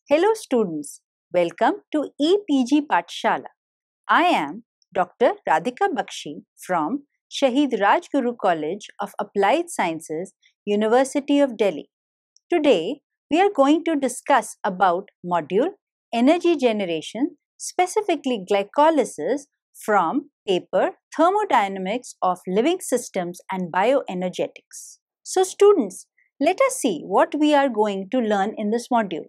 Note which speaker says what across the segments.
Speaker 1: Hello students, welcome to EPG Pathshala. I am Dr. Radhika Bakshi from Shahid Rajguru College of Applied Sciences, University of Delhi. Today, we are going to discuss about module Energy Generation, specifically glycolysis from paper Thermodynamics of Living Systems and Bioenergetics. So students, let us see what we are going to learn in this module.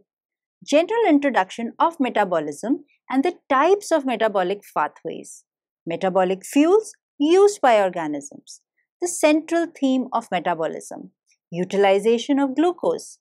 Speaker 1: General introduction of metabolism and the types of metabolic pathways, metabolic fuels used by organisms, the central theme of metabolism, utilization of glucose,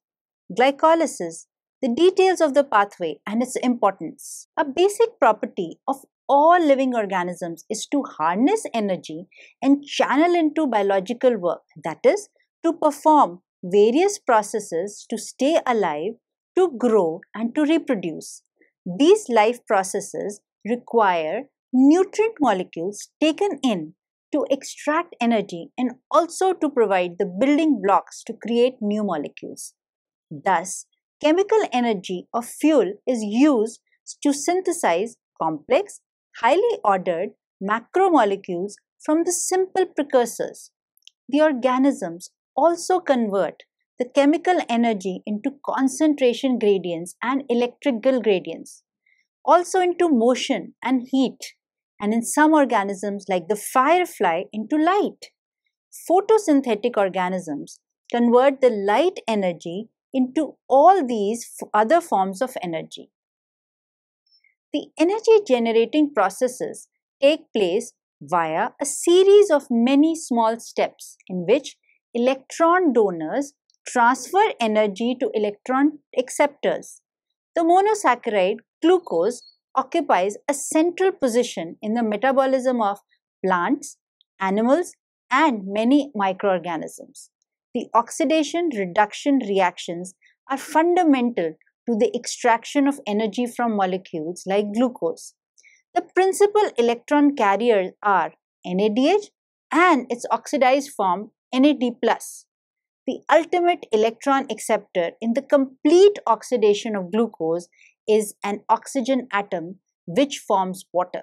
Speaker 1: glycolysis, the details of the pathway and its importance. A basic property of all living organisms is to harness energy and channel into biological work, that is, to perform various processes to stay alive, to grow and to reproduce. These life processes require nutrient molecules taken in to extract energy and also to provide the building blocks to create new molecules. Thus, chemical energy of fuel is used to synthesize complex, highly ordered macromolecules from the simple precursors. The organisms also convert the chemical energy into concentration gradients and electrical gradients, also into motion and heat, and in some organisms like the firefly into light. Photosynthetic organisms convert the light energy into all these other forms of energy. The energy generating processes take place via a series of many small steps in which electron donors transfer energy to electron acceptors. The monosaccharide glucose occupies a central position in the metabolism of plants, animals, and many microorganisms. The oxidation-reduction reactions are fundamental to the extraction of energy from molecules like glucose. The principal electron carriers are NADH and its oxidized form NAD+. The ultimate electron acceptor in the complete oxidation of glucose is an oxygen atom which forms water.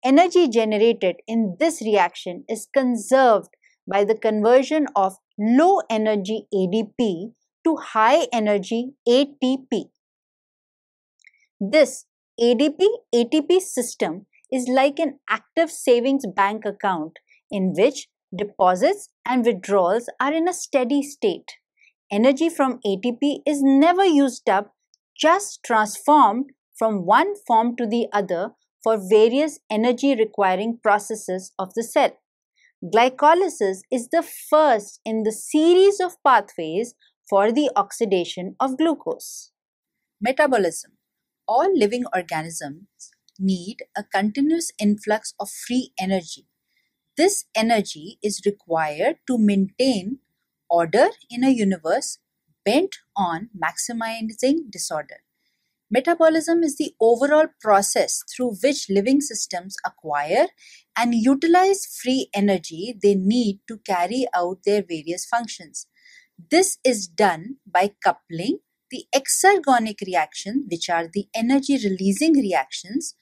Speaker 1: Energy generated in this reaction is conserved by the conversion of low energy ADP to high energy ATP. This ADP-ATP system is like an active savings bank account in which deposits and withdrawals are in a steady state. Energy from ATP is never used up, just transformed from one form to the other for various energy requiring processes of the cell. Glycolysis is the first in the series of pathways for the oxidation of glucose. Metabolism. All living organisms need a continuous influx of free energy. This energy is required to maintain order in a universe bent on maximizing disorder. Metabolism is the overall process through which living systems acquire and utilize free energy they need to carry out their various functions. This is done by coupling the exergonic reaction, which are the energy releasing reactions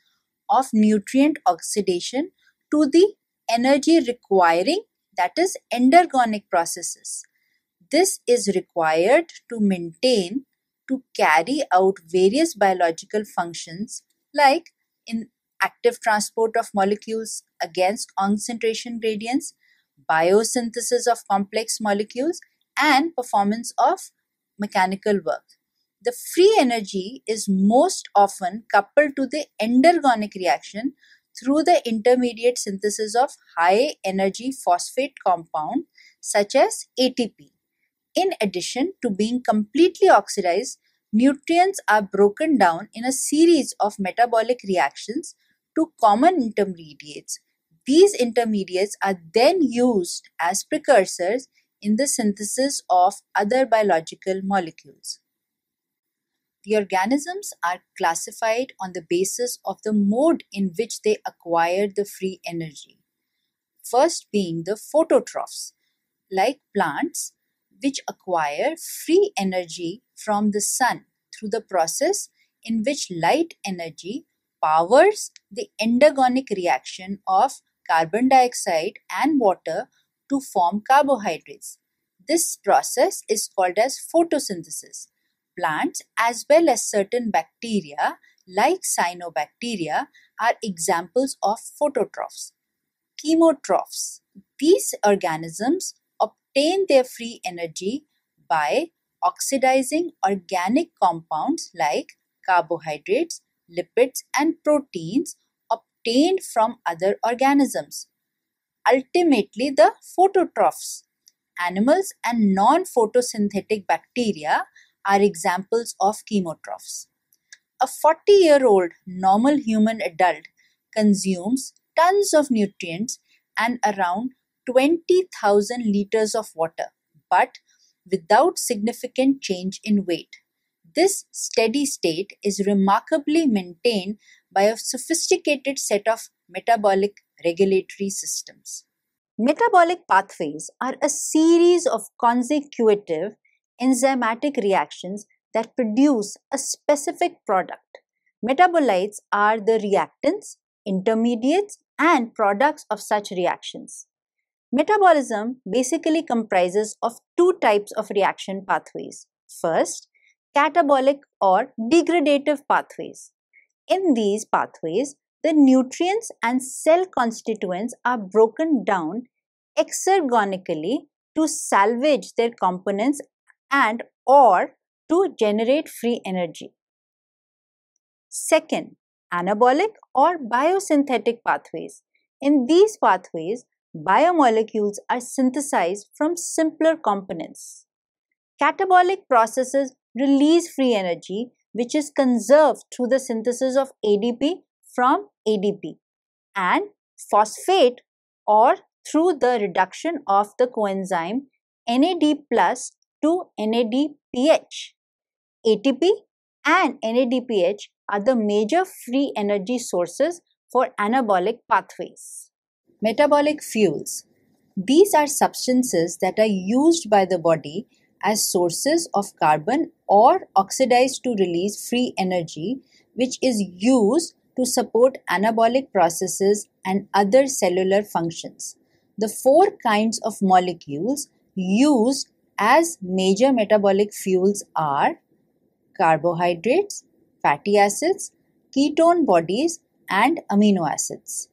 Speaker 1: of nutrient oxidation, to the energy requiring, that is endergonic processes. This is required to carry out various biological functions like in active transport of molecules against concentration gradients, biosynthesis of complex molecules, and performance of mechanical work. The free energy is most often coupled to the endergonic reaction through the intermediate synthesis of high energy phosphate compound such as ATP. In addition to being completely oxidized, nutrients are broken down in a series of metabolic reactions to common intermediates. These intermediates are then used as precursors in the synthesis of other biological molecules. The organisms are classified on the basis of the mode in which they acquire the free energy. First being the phototrophs, like plants, which acquire free energy from the sun through the process in which light energy powers the endergonic reaction of carbon dioxide and water to form carbohydrates. This process is called as photosynthesis. Plants as well as certain bacteria like cyanobacteria are examples of phototrophs. Chemotrophs. These organisms obtain their free energy by oxidizing organic compounds like carbohydrates, lipids, and proteins obtained from other organisms. Ultimately, the phototrophs, animals and non-photosynthetic bacteria, are examples of chemotrophs. A 40-year-old normal human adult consumes tons of nutrients and around 20,000 liters of water, but without significant change in weight. This steady state is remarkably maintained by a sophisticated set of metabolic regulatory systems. Metabolic pathways are a series of consecutive enzymatic reactions that produce a specific product. Metabolites are the reactants, intermediates, and products of such reactions. Metabolism basically comprises of two types of reaction pathways. First, catabolic or degradative pathways. In these pathways, the nutrients and cell constituents are broken down exergonically to salvage their components and or to generate free energy. Second, anabolic or biosynthetic pathways. In these pathways, biomolecules are synthesized from simpler components. Catabolic processes release free energy, which is conserved through the synthesis of ADP from ADP and phosphate or through the reduction of the coenzyme NAD+ to NADPH. ATP and NADPH are the major free energy sources for anabolic pathways. Metabolic fuels. These are substances that are used by the body as sources of carbon or oxidized to release free energy, which is used to support anabolic processes and other cellular functions. The four kinds of molecules used as major metabolic fuels are carbohydrates, fatty acids, ketone bodies, and amino acids.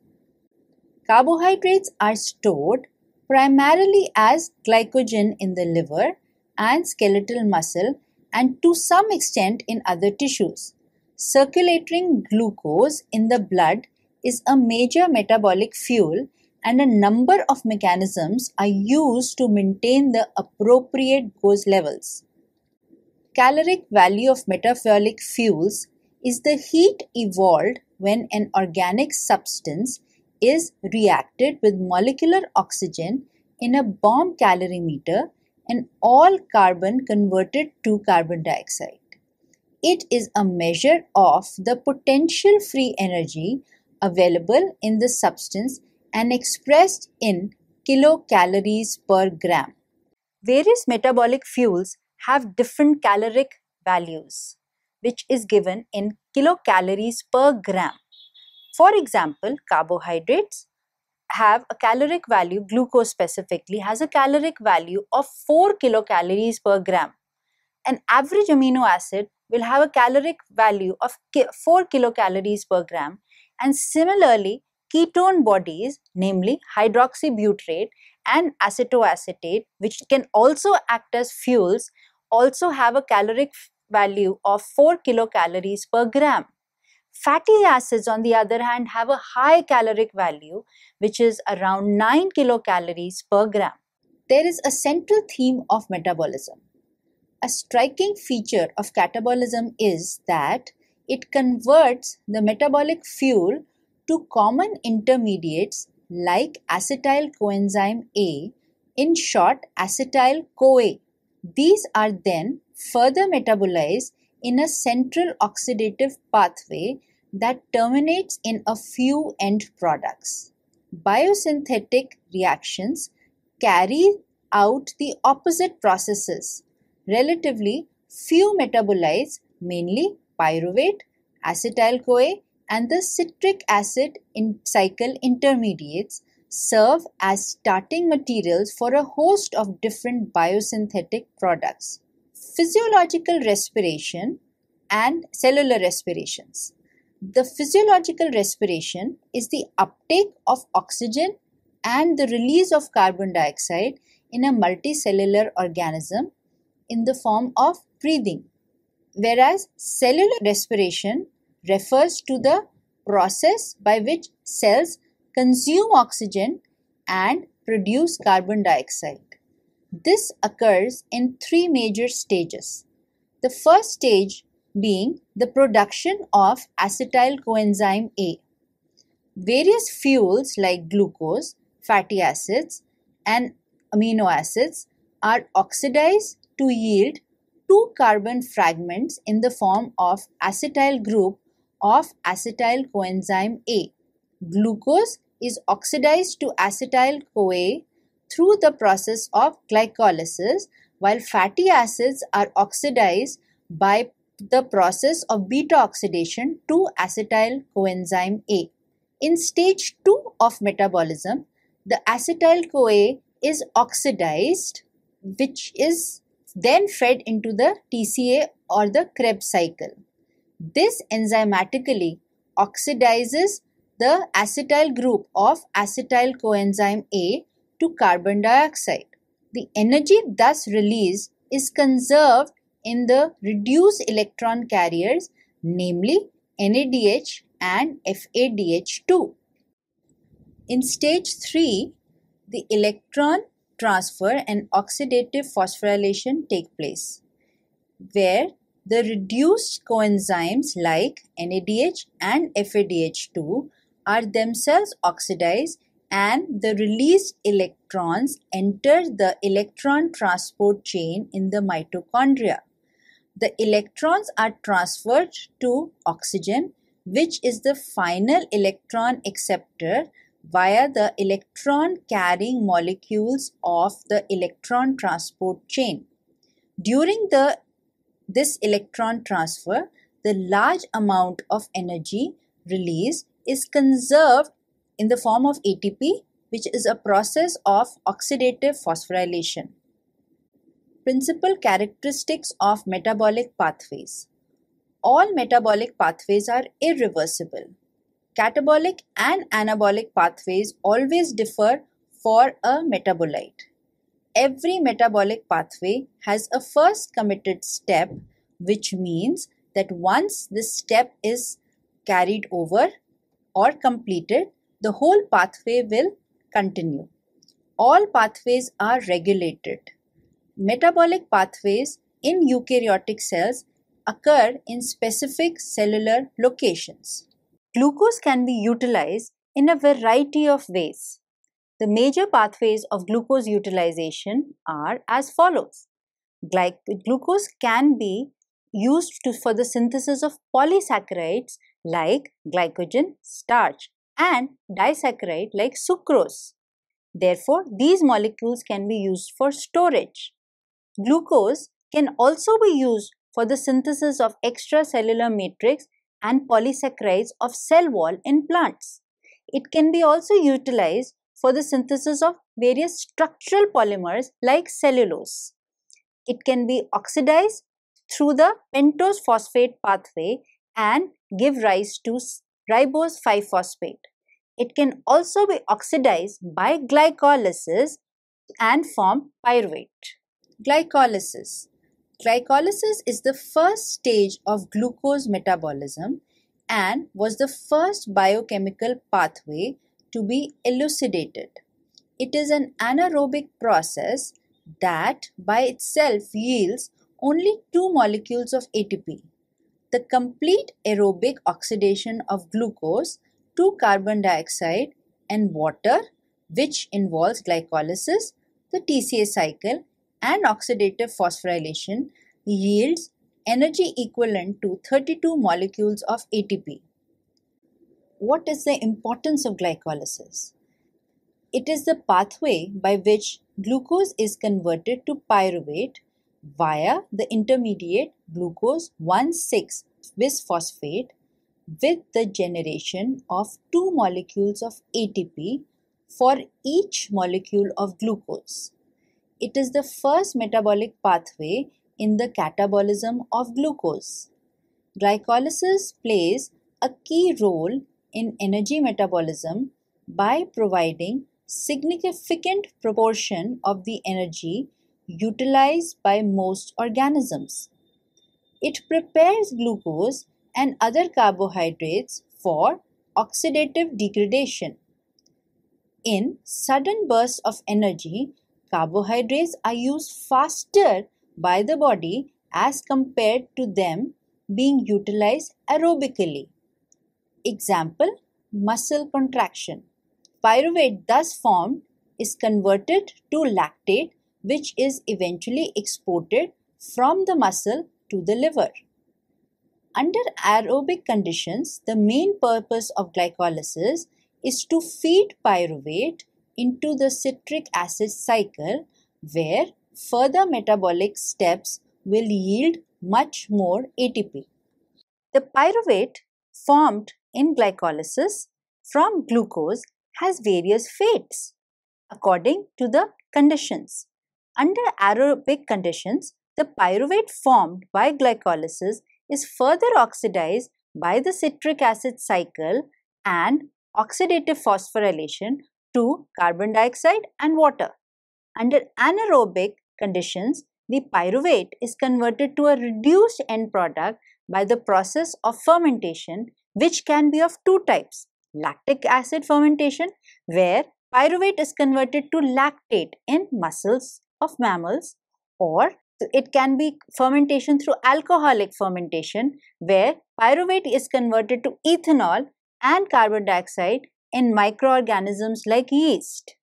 Speaker 1: Carbohydrates are stored primarily as glycogen in the liver and skeletal muscle and to some extent in other tissues. Circulating glucose in the blood is a major metabolic fuel, and a number of mechanisms are used to maintain the appropriate glucose levels. Caloric value of metabolic fuels is the heat evolved when an organic substance is reacted with molecular oxygen in a bomb calorimeter and all carbon converted to carbon dioxide. It is a measure of the potential free energy available in the substance and expressed in kilocalories per gram. Various metabolic fuels have different caloric values, which is given in kilocalories per gram. For example, carbohydrates have a caloric value, glucose specifically, has a caloric value of 4 kilocalories per gram. An average amino acid will have a caloric value of 4 kilocalories per gram, and similarly, ketone bodies, namely hydroxybutyrate and acetoacetate, which can also act as fuels, also have a caloric value of 4 kilocalories per gram. Fatty acids, on the other hand, have a high caloric value, which is around 9 kilocalories per gram. There is a central theme of metabolism. A striking feature of catabolism is that it converts the metabolic fuel to common intermediates like acetyl coenzyme A, in short acetyl-CoA. These are then further metabolized in a central oxidative pathway that terminates in a few end products. Biosynthetic reactions carry out the opposite processes. Relatively few metabolites mainly pyruvate, acetyl-CoA, and the citric acid cycle intermediates, serve as starting materials for a host of different biosynthetic products. Physiological respiration and cellular respirations. The physiological respiration is the uptake of oxygen and the release of carbon dioxide in a multicellular organism in the form of breathing, whereas cellular respiration refers to the process by which cells consume oxygen and produce carbon dioxide. This occurs in three major stages. The first stage being the production of acetyl coenzyme A. Various fuels like glucose, fatty acids, and amino acids are oxidized to yield two carbon fragments in the form of acetyl group of acetyl coenzyme A. Glucose is oxidized to acetyl-CoA through the process of glycolysis, while fatty acids are oxidized by the process of beta oxidation to acetyl coenzyme A. In stage 2 of metabolism, the acetyl-CoA is oxidized, which is then fed into the TCA or the Krebs cycle. This enzymatically oxidizes the acetyl group of acetyl coenzyme A to carbon dioxide. The energy thus released is conserved in the reduced electron carriers, namely NADH and FADH2. In stage 3, the electron transfer and oxidative phosphorylation take place, where the reduced coenzymes like NADH and FADH2 are themselves oxidized and the released electrons enter the electron transport chain in the mitochondria. The electrons are transferred to oxygen, which is the final electron acceptor via the electron carrying molecules of the electron transport chain. During this electron transfer, the large amount of energy released is conserved in the form of ATP, which is a process of oxidative phosphorylation. Principal characteristics of metabolic pathways. All metabolic pathways are irreversible. Catabolic and anabolic pathways always differ for a metabolite. Every metabolic pathway has a first committed step, which means that once this step is carried over or completed, the whole pathway will continue. All pathways are regulated. Metabolic pathways in eukaryotic cells occur in specific cellular locations. Glucose can be utilized in a variety of ways. The major pathways of glucose utilization are as follows. Glucose can be used for the synthesis of polysaccharides like glycogen, starch, and disaccharide like sucrose. Therefore, these molecules can be used for storage. Glucose can also be used for the synthesis of extracellular matrix and polysaccharides of cell wall in plants. It can be also utilized for the synthesis of various structural polymers like cellulose. It can be oxidized through the pentose phosphate pathway and give rise to ribose 5-phosphate. It can also be oxidized by glycolysis and form pyruvate. Glycolysis. Glycolysis is the first stage of glucose metabolism and was the first biochemical pathway to be elucidated. It is an anaerobic process that by itself yields only two molecules of ATP. The complete aerobic oxidation of glucose to carbon dioxide and water, which involves glycolysis, the TCA cycle, and oxidative phosphorylation, yields energy equivalent to 32 molecules of ATP. What is the importance of glycolysis? It is the pathway by which glucose is converted to pyruvate, via the intermediate glucose 1,6-bisphosphate with the generation of 2 molecules of ATP for each molecule of glucose. It is the first metabolic pathway in the catabolism of glucose. Glycolysis plays a key role in energy metabolism by providing significant proportion of the energy utilized by most organisms. It prepares glucose and other carbohydrates for oxidative degradation. In sudden bursts of energy, carbohydrates are used faster by the body as compared to them being utilized aerobically. Example, muscle contraction. Pyruvate thus formed is converted to lactate, which is eventually exported from the muscle to the liver. Under aerobic conditions, the main purpose of glycolysis is to feed pyruvate into the citric acid cycle, where further metabolic steps will yield much more ATP. The pyruvate formed in glycolysis from glucose has various fates according to the conditions. Under aerobic conditions, the pyruvate formed by glycolysis is further oxidized by the citric acid cycle and oxidative phosphorylation to carbon dioxide and water. Under anaerobic conditions, the pyruvate is converted to a reduced end product by the process of fermentation, which can be of two types: lactic acid fermentation, where pyruvate is converted to lactate in muscles of mammals, or it can be fermentation through alcoholic fermentation, where pyruvate is converted to ethanol and carbon dioxide in microorganisms like yeast.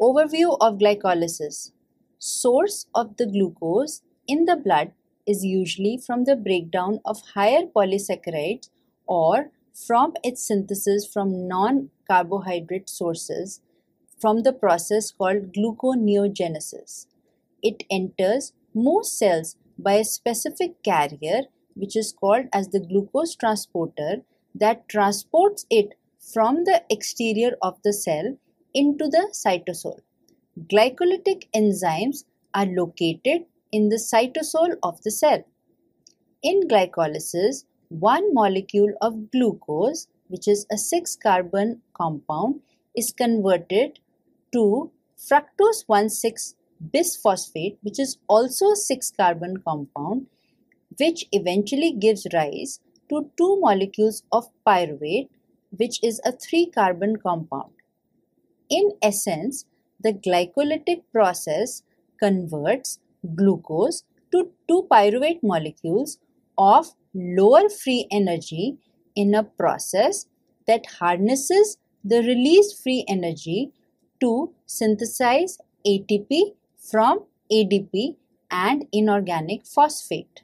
Speaker 1: Overview of glycolysis. Source of the glucose in the blood is usually from the breakdown of higher polysaccharides or from its synthesis from non-carbohydrate sources from the process called gluconeogenesis. It enters most cells by a specific carrier which is called as the glucose transporter that transports it from the exterior of the cell into the cytosol. Glycolytic enzymes are located in the cytosol of the cell. In glycolysis, one molecule of glucose, which is a 6-carbon compound, is converted to fructose 1,6-bisphosphate, which is also a 6-carbon compound, which eventually gives rise to 2 molecules of pyruvate, which is a 3-carbon compound. In essence, the glycolytic process converts glucose to 2 pyruvate molecules of lower free energy in a process that harnesses the released free energy to synthesize ATP from ADP and inorganic phosphate.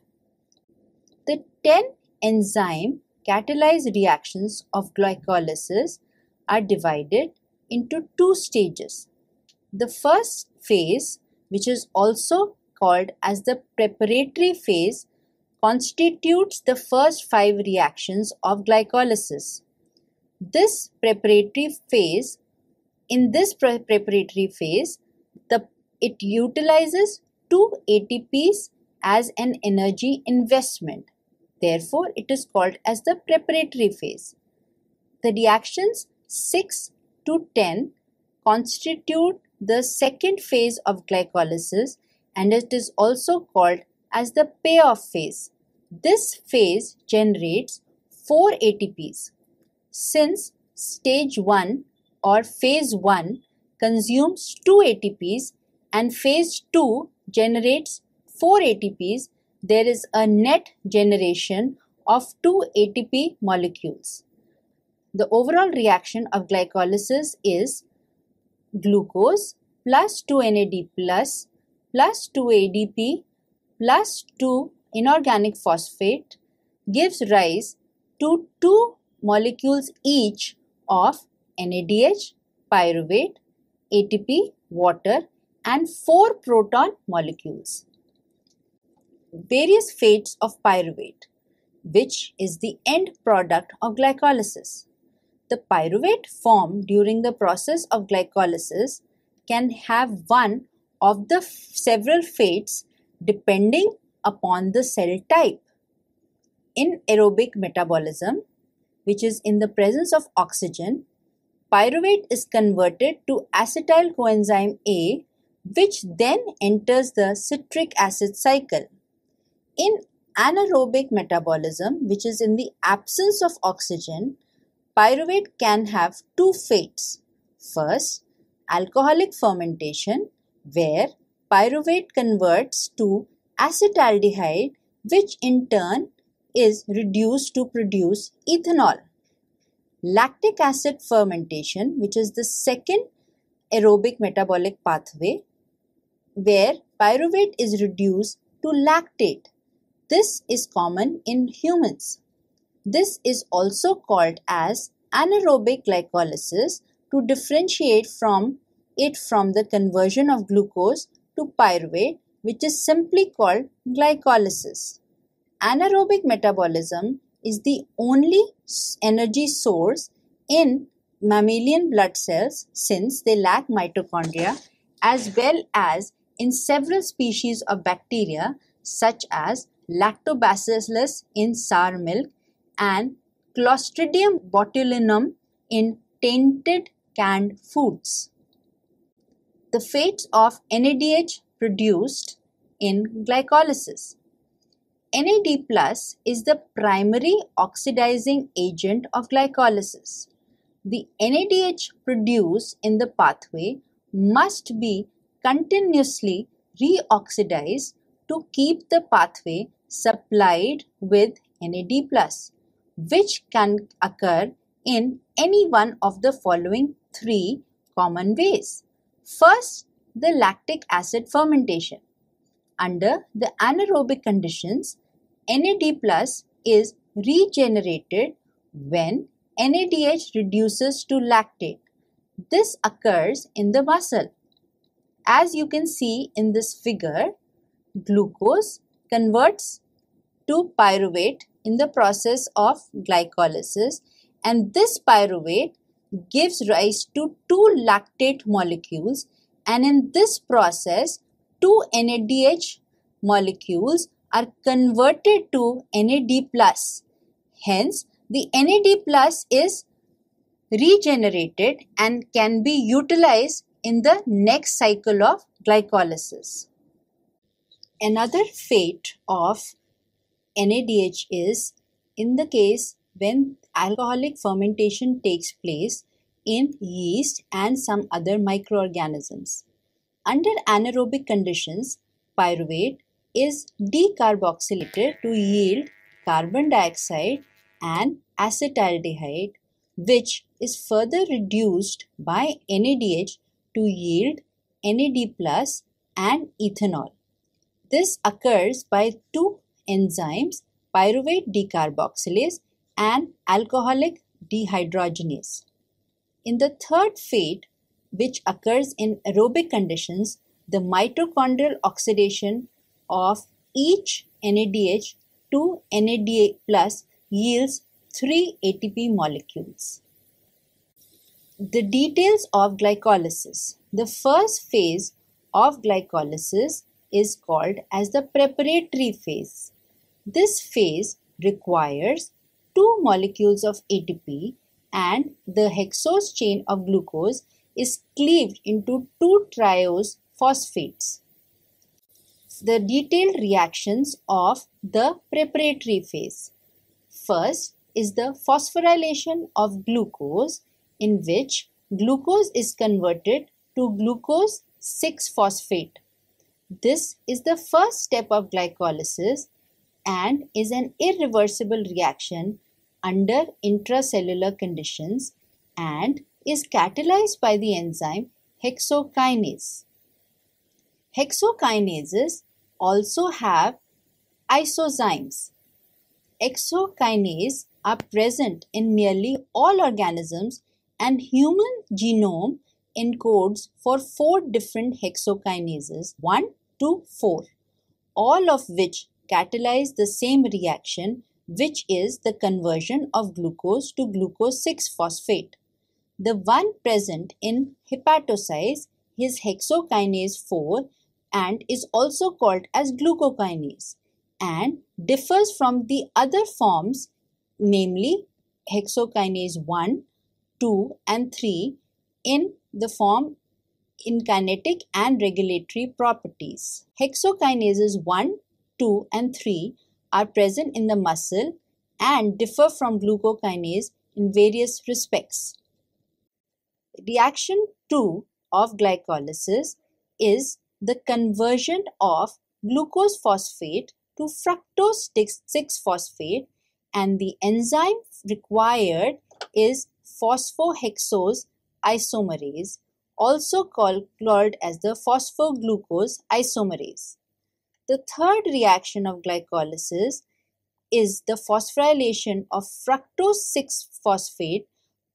Speaker 1: The 10 enzyme catalyzed reactions of glycolysis are divided into 2 stages. The first phase, which is also called as the preparatory phase, constitutes the first 5 reactions of glycolysis. This preparatory phase, it utilizes 2 ATPs as an energy investment. Therefore, it is called as the preparatory phase. The reactions 6 to 10 constitute the second phase of glycolysis, and it is also called as the payoff phase. This phase generates 4 ATPs. Since stage 1 or phase 1 consumes 2 ATPs and phase 2 generates 4 ATPs, there is a net generation of 2 ATP molecules. The overall reaction of glycolysis is glucose plus 2 NAD plus 2 ADP plus 2 inorganic phosphate gives rise to 2 molecules each of NADH, pyruvate, ATP, water and 4 proton molecules. various fates of pyruvate, which is the end product of glycolysis. The pyruvate formed during the process of glycolysis can have one of the several fates depending upon the cell type. In aerobic metabolism, which is in the presence of oxygen, pyruvate is converted to acetyl coenzyme A, which then enters the citric acid cycle. In anaerobic metabolism, which is in the absence of oxygen, pyruvate can have two fates. First, alcoholic fermentation, where pyruvate converts to acetaldehyde, which in turn is reduced to produce ethanol. Lactic acid fermentation, which is the second aerobic metabolic pathway, where pyruvate is reduced to lactate. This is common in humans. This is also called as anaerobic glycolysis to differentiate from the conversion of glucose to pyruvate, which is simply called glycolysis. Anaerobic metabolism is the only energy source in mammalian blood cells since they lack mitochondria, as well as in several species of bacteria such as Lactobacillus in sour milk and Clostridium botulinum in tainted canned foods. The fates of NADH produced in glycolysis. NAD+ is the primary oxidizing agent of glycolysis. The NADH produced in the pathway must be continuously reoxidized to keep the pathway supplied with NAD+, which can occur in any one of the following three common ways. First, the lactic acid fermentation. Under the anaerobic conditions, NAD+ is regenerated when NADH reduces to lactate. This occurs in the muscle. As you can see in this figure, glucose converts to pyruvate in the process of glycolysis, and this pyruvate gives rise to two lactate molecules, and in this process two NADH molecules are converted to NAD+. Hence, the NAD+ is regenerated and can be utilized in the next cycle of glycolysis. Another fate of NADH is in the case when alcoholic fermentation takes place in yeast and some other microorganisms. Under anaerobic conditions, pyruvate is decarboxylated to yield carbon dioxide and acetaldehyde, which is further reduced by NADH to yield NAD+ and ethanol. This occurs by two enzymes, pyruvate decarboxylase and alcoholic dehydrogenase. In the third fate, which occurs in aerobic conditions, the mitochondrial oxidation of each NADH to NAD+ yields 3 ATP molecules. The details of glycolysis. The first phase of glycolysis is called as the preparatory phase. This phase requires 2 molecules of ATP and the hexose chain of glucose is cleaved into 2 triose phosphates. The detailed reactions of the preparatory phase. First is the phosphorylation of glucose, in which glucose is converted to glucose 6-phosphate. This is the first step of glycolysis and is an irreversible reaction under intracellular conditions and is catalyzed by the enzyme hexokinase. Hexokinases also have isozymes. Hexokinases are present in nearly all organisms, and human genome encodes for 4 different hexokinases, 1 to 4, all of which catalyze the same reaction, which is the conversion of glucose to glucose 6-phosphate. The one present in hepatocytes is hexokinase 4 and is also called as glucokinase and differs from the other forms, namely hexokinase 1, 2 and 3 in the form in kinetic and regulatory properties. Hexokinases 1, 2 and 3 are present in the muscle and differ from glucokinase in various respects. Reaction 2 of glycolysis is the conversion of glucose phosphate to fructose 6-phosphate, and the enzyme required is phosphohexose isomerase, also called as the phosphoglucose isomerase. The third reaction of glycolysis is the phosphorylation of fructose 6-phosphate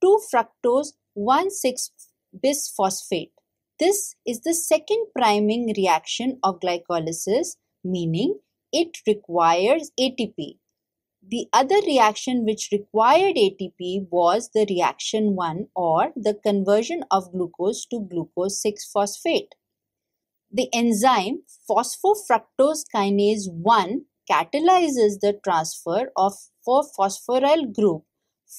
Speaker 1: to fructose 1,6-bisphosphate. This is the second priming reaction of glycolysis, meaning it requires ATP. The other reaction which required ATP was the reaction 1, or the conversion of glucose to glucose 6-phosphate. The enzyme phosphofructose kinase 1 catalyzes the transfer of phosphoryl group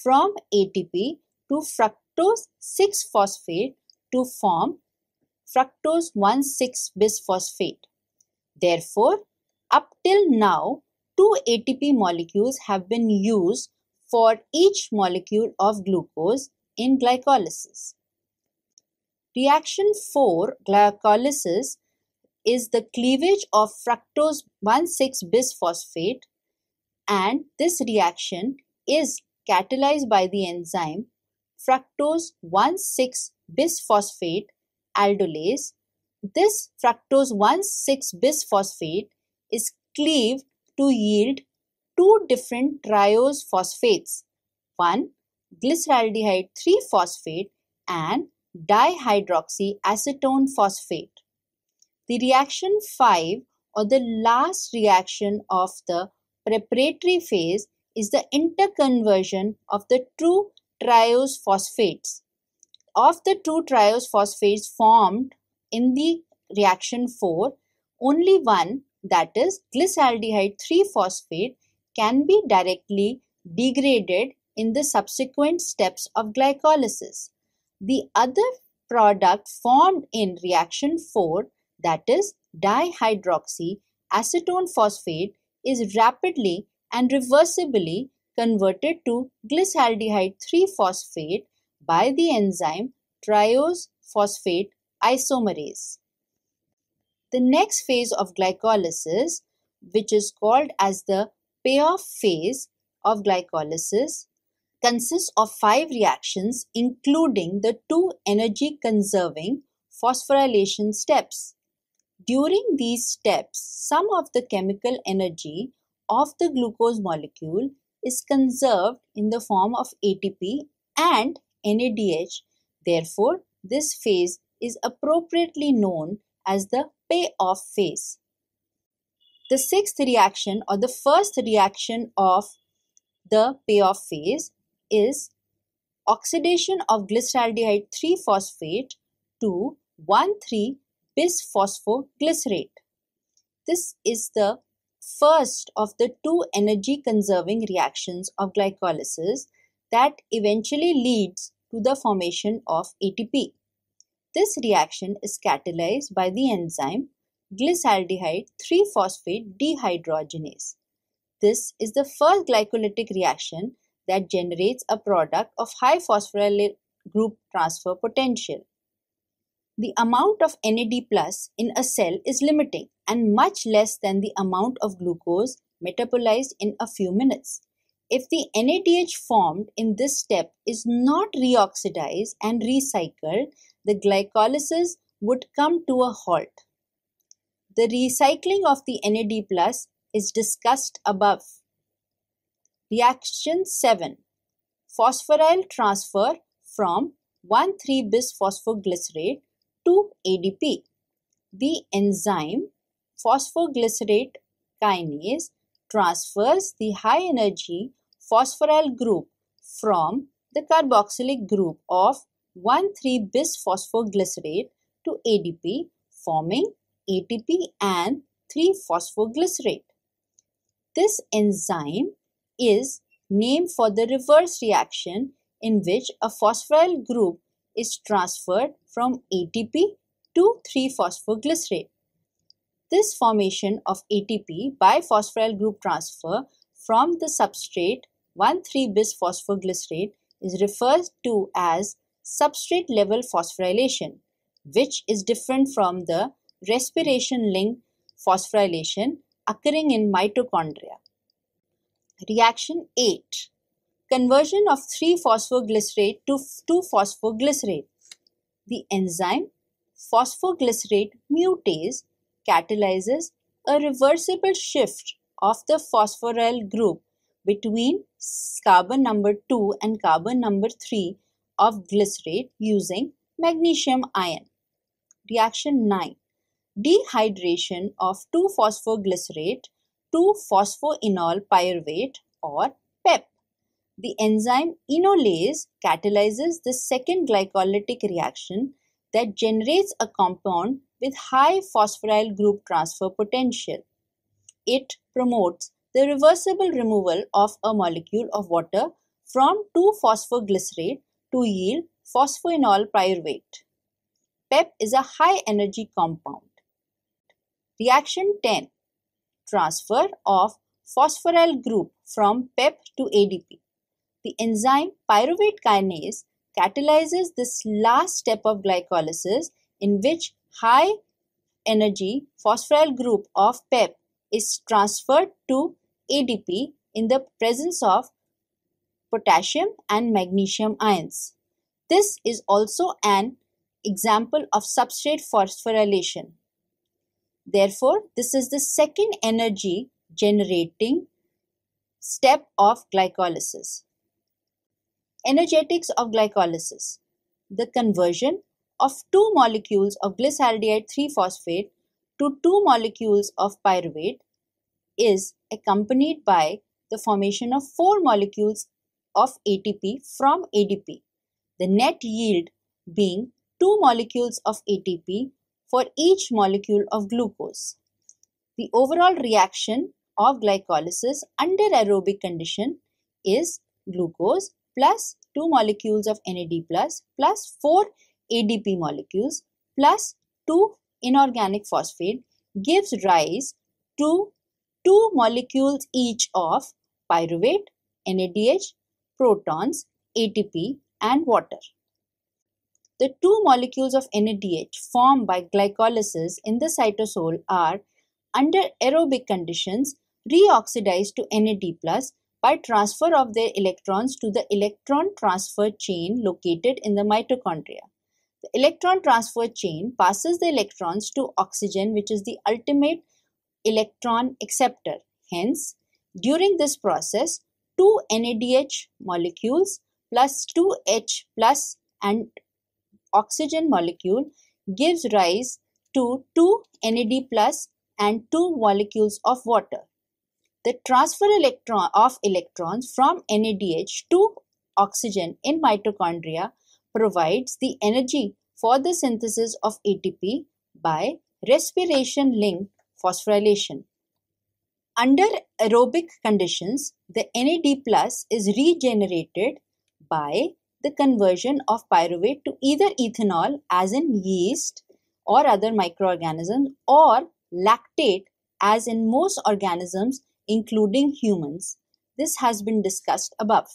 Speaker 1: from ATP to fructose 6-phosphate to form fructose 1,6-bisphosphate. Therefore, up till now, 2 ATP molecules have been used for each molecule of glucose in glycolysis. Reaction 4, glycolysis, is the cleavage of fructose 1,6-bisphosphate, and this reaction is catalyzed by the enzyme fructose 1,6-bisphosphate aldolase. This fructose 1,6-bisphosphate is cleaved to yield two different triose phosphates, one glyceraldehyde 3-phosphate and dihydroxyacetone phosphate. The reaction 5, or the last reaction of the preparatory phase, is the interconversion of the two triose phosphates. Of the two triose phosphates formed in the reaction 4, only one, that is glyceraldehyde 3-phosphate, can be directly degraded in the subsequent steps of glycolysis. The other product formed in reaction 4, that is dihydroxyacetone phosphate, is rapidly and reversibly converted to glyceraldehyde 3-phosphate by the enzyme triose phosphate isomerase. The next phase of glycolysis, which is called as the payoff phase of glycolysis, consists of 5 reactions, including the 2 energy-conserving phosphorylation steps. During these steps, some of the chemical energy of the glucose molecule is conserved in the form of ATP and NADH. Therefore, this phase is appropriately known as the payoff phase. The sixth reaction, or the first reaction of the payoff phase, is oxidation of glyceraldehyde 3-phosphate to 1,3-bisphosphoglycerate. This is the first of the 2 energy-conserving reactions of glycolysis that eventually leads to the formation of ATP. This reaction is catalyzed by the enzyme glyceraldehyde 3-phosphate dehydrogenase. This is the first glycolytic reaction that generates a product of high phosphoryl group transfer potential. The amount of NAD+ in a cell is limiting and much less than the amount of glucose metabolized in a few minutes. If the NADH formed in this step is not reoxidized and recycled, the glycolysis would come to a halt. The recycling of the NAD+ is discussed above. Reaction 7. Phosphoryl transfer from 1,3-bisphosphoglycerate to ADP. The enzyme phosphoglycerate kinase transfers the high energy phosphoryl group from the carboxylic group of 1,3-bis-phosphoglycerate to ADP, forming ATP and 3-phosphoglycerate. This enzyme is named for the reverse reaction in which a phosphoryl group is transferred from ATP to 3-phosphoglycerate. This formation of ATP by phosphoryl group transfer from the substrate 1,3-bis-phosphoglycerate is referred to as substrate level phosphorylation, which is different from the respiration-linked phosphorylation occurring in mitochondria. Reaction 8. Conversion of 3-phosphoglycerate to 2-phosphoglycerate. The enzyme phosphoglycerate mutase catalyzes a reversible shift of the phosphoryl group between carbon number 2 and carbon number 3 of glycerate using magnesium ion. Reaction 9. Dehydration of 2-phosphoglycerate to phosphoenol pyruvate or PEP. The enzyme enolase catalyzes the second glycolytic reaction that generates a compound with high phosphoryl group transfer potential. It promotes the reversible removal of a molecule of water from 2-phosphoglycerate to yield phosphoenol pyruvate. PEP is a high energy compound. Reaction 10. Transfer of phosphoryl group from PEP to ADP. The enzyme pyruvate kinase catalyzes this last step of glycolysis in which high energy phosphoryl group of PEP is transferred to ADP in the presence of potassium and magnesium ions. This is also an example of substrate phosphorylation. Therefore, this is the second energy generating step of glycolysis. Energetics of glycolysis. The conversion of 2 molecules of glyceraldehyde 3-phosphate to 2 molecules of pyruvate is accompanied by the formation of 4 molecules of ATP from ADP, the net yield being 2 molecules of ATP for each molecule of glucose. The overall reaction of glycolysis under aerobic condition is glucose plus 2 molecules of NAD plus 4 ADP molecules plus 2 inorganic phosphate gives rise to 2 molecules each of pyruvate, NADH, protons, ATP and water. The 2 molecules of NADH formed by glycolysis in the cytosol are, under aerobic conditions, reoxidized to NAD plus by transfer of their electrons to the electron transfer chain located in the mitochondria. The electron transfer chain passes the electrons to oxygen, which is the ultimate electron acceptor. Hence, during this process, 2 NADH molecules plus 2 H plus and oxygen molecule gives rise to 2 NAD plus and 2 molecules of water. The transfer of electrons from NADH to oxygen in mitochondria provides the energy for the synthesis of ATP by respiration-linked phosphorylation. Under aerobic conditions, the NAD plus is regenerated by the conversion of pyruvate to either ethanol, as in yeast or other microorganisms, or lactate, as in most organisms including humans. This has been discussed above.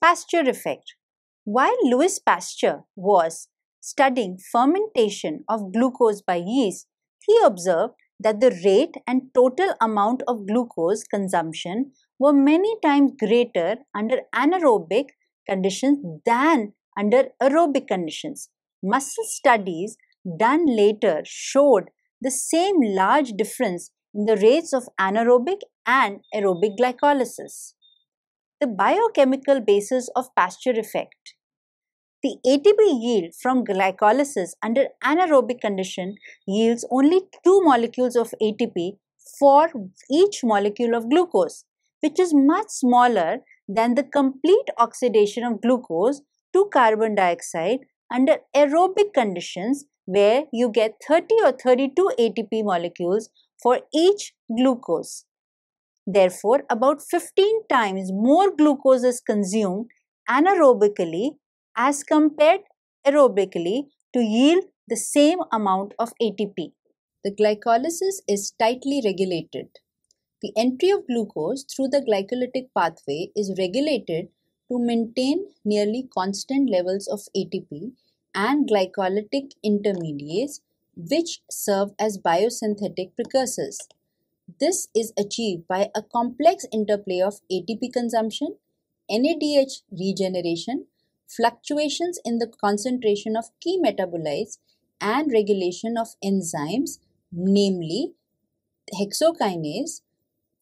Speaker 1: Pasteur effect. While Louis Pasteur was studying fermentation of glucose by yeast, he observed that the rate and total amount of glucose consumption were many times greater under anaerobic conditions than under aerobic conditions. Muscle studies done later showed the same large difference in the rates of anaerobic and aerobic glycolysis. The biochemical basis of Pasteur effect. The ATP yield from glycolysis under anaerobic condition yields only 2 molecules of ATP for each molecule of glucose, which is much smaller than the complete oxidation of glucose to carbon dioxide under aerobic conditions, where you get 30 or 32 ATP molecules for each glucose. Therefore, about 15 times more glucose is consumed anaerobically as compared aerobically to yield the same amount of ATP. The glycolysis is tightly regulated. The entry of glucose through the glycolytic pathway is regulated to maintain nearly constant levels of ATP and glycolytic intermediates, which serve as biosynthetic precursors. This is achieved by a complex interplay of ATP consumption, NADH regeneration, fluctuations in the concentration of key metabolites, and regulation of enzymes, namely hexokinase,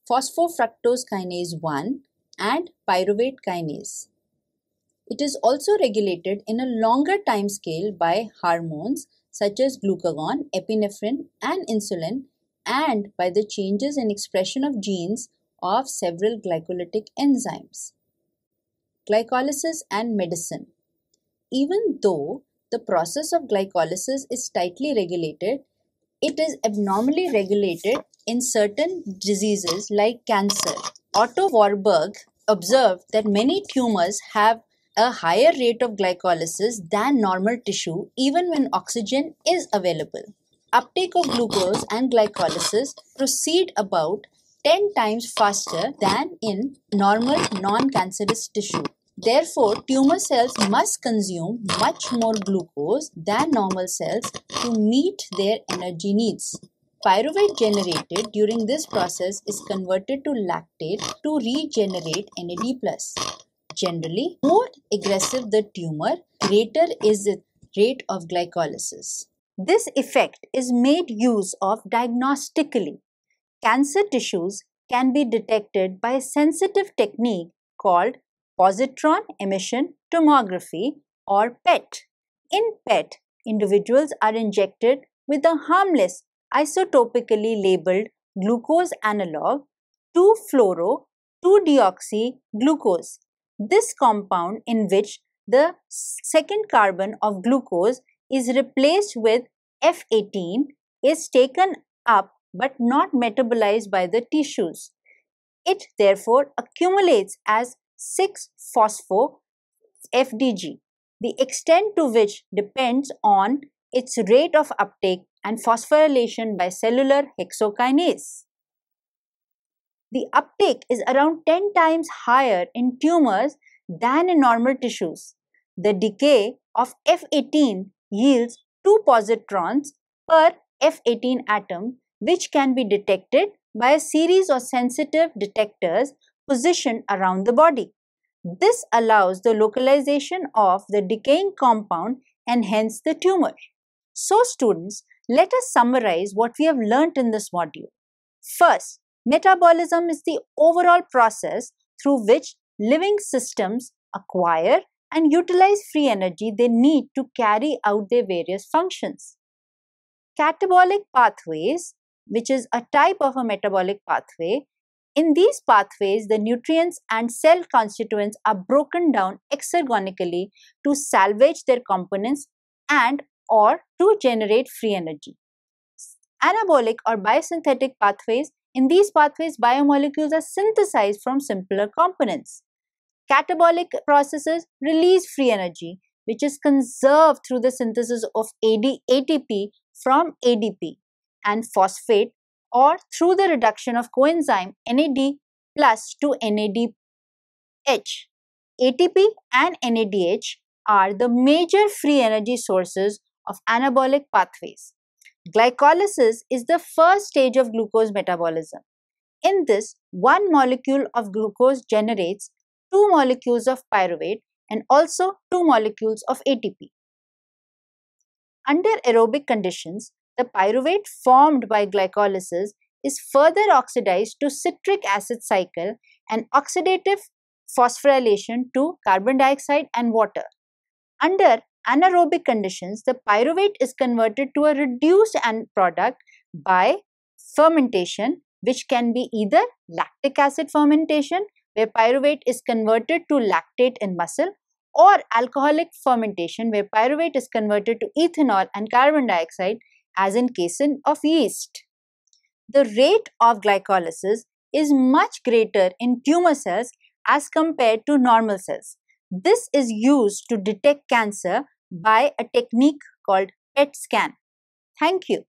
Speaker 1: phosphofructose kinase 1, and pyruvate kinase. It is also regulated in a longer time scale by hormones such as glucagon, epinephrine, and insulin, and by the changes in expression of genes of several glycolytic enzymes. Glycolysis and medicine. Even though the process of glycolysis is tightly regulated, it is abnormally regulated in certain diseases like cancer. Otto Warburg observed that many tumors have a higher rate of glycolysis than normal tissue even when oxygen is available. Uptake of glucose and glycolysis proceed about 10 times faster than in normal non-cancerous tissue. Therefore, tumor cells must consume much more glucose than normal cells to meet their energy needs. Pyruvate generated during this process is converted to lactate to regenerate NAD+. Generally, more aggressive the tumor, greater is the rate of glycolysis. This effect is made use of diagnostically. Cancer tissues can be detected by a sensitive technique called positron emission tomography or PET. In PET, individuals are injected with a harmless isotopically labeled glucose analog 2-fluoro-2-deoxy-glucose. This compound, in which the second carbon of glucose is replaced with F18, is taken up but not metabolized by the tissues. It therefore accumulates as 6-phospho-FDG, the extent to which depends on its rate of uptake and phosphorylation by cellular hexokinase. The uptake is around 10 times higher in tumors than in normal tissues. The decay of F18 yields 2 positrons per F18 atom, which can be detected by a series of sensitive detectors positioned around the body. This allows the localization of the decaying compound and hence the tumor. So students, let us summarize what we have learnt in this module. First, metabolism is the overall process through which living systems acquire and utilize free energy they need to carry out their various functions. Catabolic pathways, which is a type of a metabolic pathway, in these pathways the nutrients and cell constituents are broken down exergonically to salvage their components and or to generate free energy. Anabolic or biosynthetic pathways, in these pathways biomolecules are synthesized from simpler components. Catabolic processes release free energy, which is conserved through the synthesis of ATP from ADP and phosphate, or through the reduction of coenzyme NAD plus to NADH. ATP and NADH are the major free energy sources of anabolic pathways. Glycolysis is the first stage of glucose metabolism. In this, one molecule of glucose generates 2 molecules of pyruvate and also 2 molecules of ATP. Under aerobic conditions, the pyruvate formed by glycolysis is further oxidized to citric acid cycle and oxidative phosphorylation to carbon dioxide and water. Under anaerobic conditions, the pyruvate is converted to a reduced end product by fermentation which can be either lactic acid fermentation, where pyruvate is converted to lactate in muscle, or alcoholic fermentation, where pyruvate is converted to ethanol and carbon dioxide, as in case of yeast. The rate of glycolysis is much greater in tumor cells as compared to normal cells. This is used to detect cancer by a technique called PET scan. Thank you.